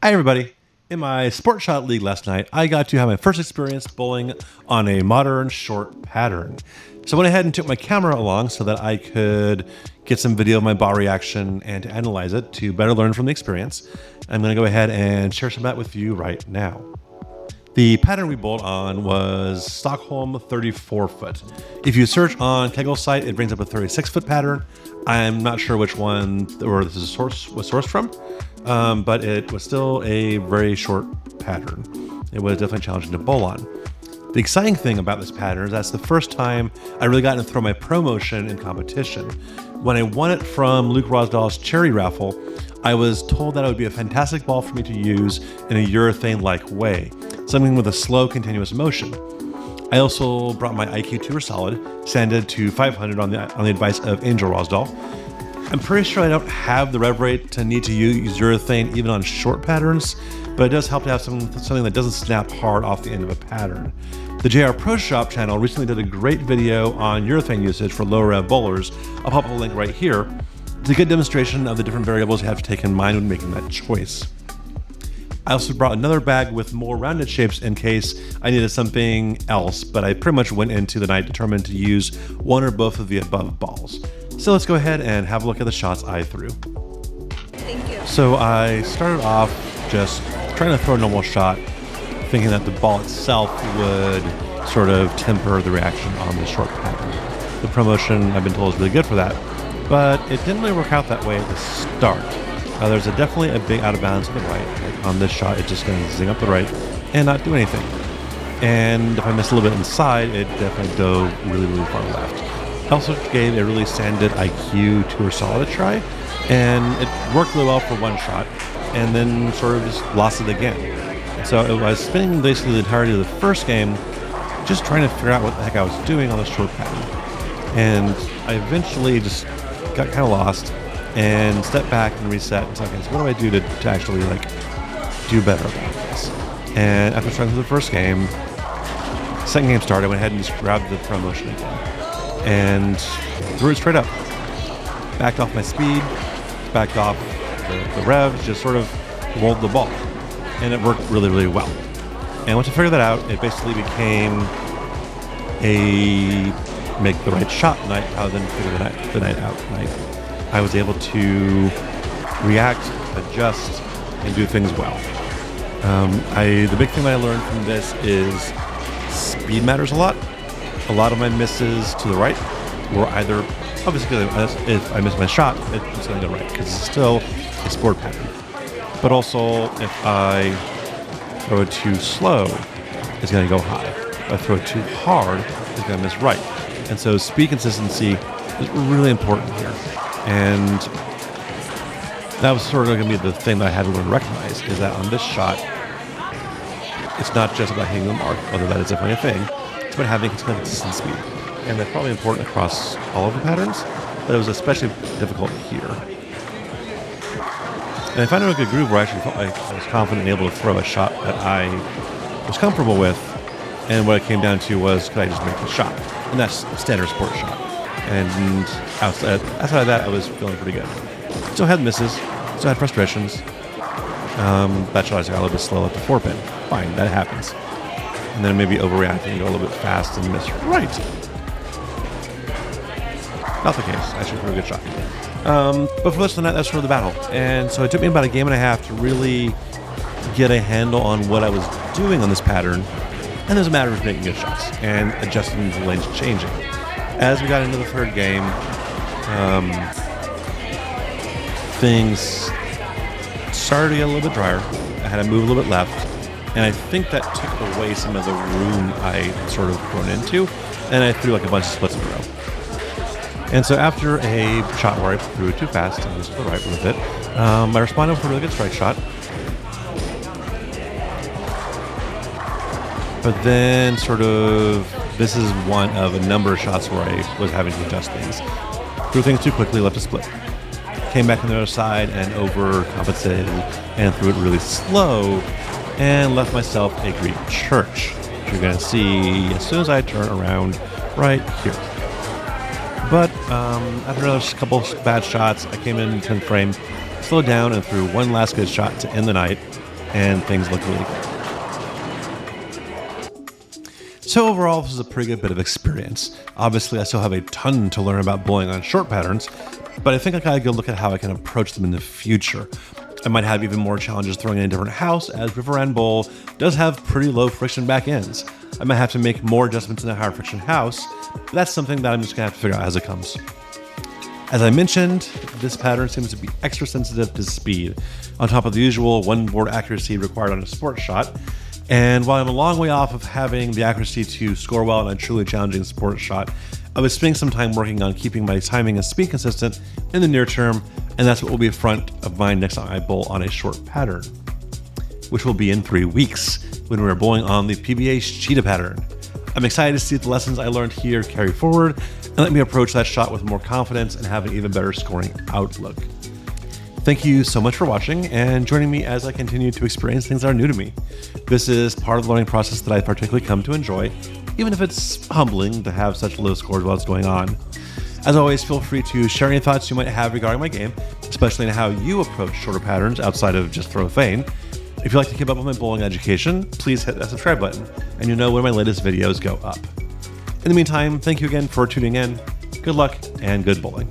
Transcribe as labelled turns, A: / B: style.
A: Hi everybody. In my Sport Shot League last night, I got to have my first experience bowling on a modern short pattern. So I went ahead and took my camera along so that I could get some video of my ball reaction and to analyze it to better learn from the experience. I'm going to go ahead and share some of that with you right now. The pattern we bowled on was Stockholm 34 foot. If you search on Kegel's site, it brings up a 36 foot pattern. I'm not sure which one or this was sourced from, but it was still a very short pattern. It was definitely challenging to bowl on. The exciting thing about this pattern is that's the first time I really got to throw my pro motion in competition. When I won it from Luke Rosdahl's charity raffle, I was told that it would be a fantastic ball for me to use in a urethane-like way, something with a slow, continuous motion. I also brought my IQ Tour Solid, sanded to 500 on the advice of Angel Rosdahl. I'm pretty sure I don't have the rev rate to need to use urethane even on short patterns, but it does help to have something that doesn't snap hard off the end of a pattern. The JR Pro Shop channel recently did a great video on urethane usage for low rev bowlers. I'll pop up a link right here. It's a good demonstration of the different variables you have to take in mind when making that choice. I also brought another bag with more rounded shapes in case I needed something else, but I pretty much went into the night determined to use one or both of the above balls. So let's go ahead and have a look at the shots I threw.
B: Thank you.
A: So I started off just trying to throw a normal shot, thinking that the ball itself would sort of temper the reaction on the short pattern. The promotion, I've been told, is really good for that, but it didn't really work out that way at the start. There's definitely a big out of bounds to the right. Like on this shot, it's just going to zing up the right and not do anything. And if I miss a little bit inside, it definitely dove really, really far left. I also gave a really sanded IQ Tour Solid a try, and it worked really well for one shot, and then sort of just lost it again. So I was spending basically the entirety of the first game just trying to figure out what the heck I was doing on the short pattern. And I eventually just got kind of lost and stepped back and reset and said, okay, so what do I do to actually do better about this? And after starting through the first game, second game started, I went ahead and just grabbed the promotion again and threw it straight up. Backed off my speed, backed off the rev, just sort of rolled the ball. And it worked really, really well. And once I figured that out, it basically became a make the right shot night rather than figure the night out night. I was able to react, adjust, and do things well. The big thing that I learned from this is speed matters a lot. A lot of my misses to the right were either, obviously if I miss my shot, it's going to go right because it's still a sport pattern. But also if I throw it too slow, it's going to go high. If I throw it too hard, it's going to miss right. And so speed consistency is really important here. And that was sort of going to be the thing that I had to learn to recognize, is that on this shot, it's not just about hitting the mark, although that is definitely a thing. It's about having consistent speed. And that's probably important across all of the patterns, but it was especially difficult here. And I found a good groove where I actually felt like I was confident and able to throw a shot that I was comfortable with. And what it came down to was, could I just make the shot? And that's a standard sport shot. And outside of that, I was feeling pretty good. Still had misses, still had frustrations. That shot I got a little bit slow at the 4-pin. Fine, that happens. And then maybe overreacting, go a little bit fast and miss right. Not the case. Actually, pretty good shot. But for the rest of the night, that's sort of the battle. And so it took me about a game and a half to really get a handle on what I was doing on this pattern. And it was a matter of making good shots and adjusting the lanes, changing. As we got into the third game, things started to get a little bit drier. I had to move a little bit left, and I think that took away some of the room I sort of thrown into, and I threw like a bunch of splits in a row. And so after a shot where I threw it too fast and just to the right with it, I responded with a really good strike shot. But then this is one of a number of shots where I was having to adjust things. Threw things too quickly, left a split. Came back on the other side and overcompensated and threw it really slow and left myself a Greek church, which you're going to see as soon as I turn around right here. But after another couple bad shots, I came in 10th frame, slowed down and threw one last good shot to end the night. and things look really good. So overall, this is a pretty good bit of experience. Obviously, I still have a ton to learn about bowling on short patterns, but I think I gotta go look at how I can approach them in the future. I might have even more challenges throwing in a different house, as River End Bowl does have pretty low friction back ends. I might have to make more adjustments in a higher friction house, but that's something that I'm just gonna have to figure out as it comes. As I mentioned, this pattern seems to be extra sensitive to speed, on top of the usual one board accuracy required on a sport shot. And while I'm a long way off of having the accuracy to score well on a truly challenging sport shot, I was spending some time working on keeping my timing and speed consistent in the near term, and that's what will be front of mind next time I bowl on a short pattern, which will be in 3 weeks when we're bowling on the PBA Cheetah pattern. I'm excited to see the lessons I learned here carry forward and let me approach that shot with more confidence and have an even better scoring outlook. Thank you so much for watching and joining me as I continue to experience things that are new to me. This is part of the learning process that I particularly come to enjoy, even if it's humbling to have such low scores while it's going on. As always, feel free to share any thoughts you might have regarding my game, especially in how you approach shorter patterns outside of just urethane. If you'd like to keep up with my bowling education, please hit that subscribe button and you'll know when my latest videos go up. In the meantime, thank you again for tuning in. Good luck and good bowling.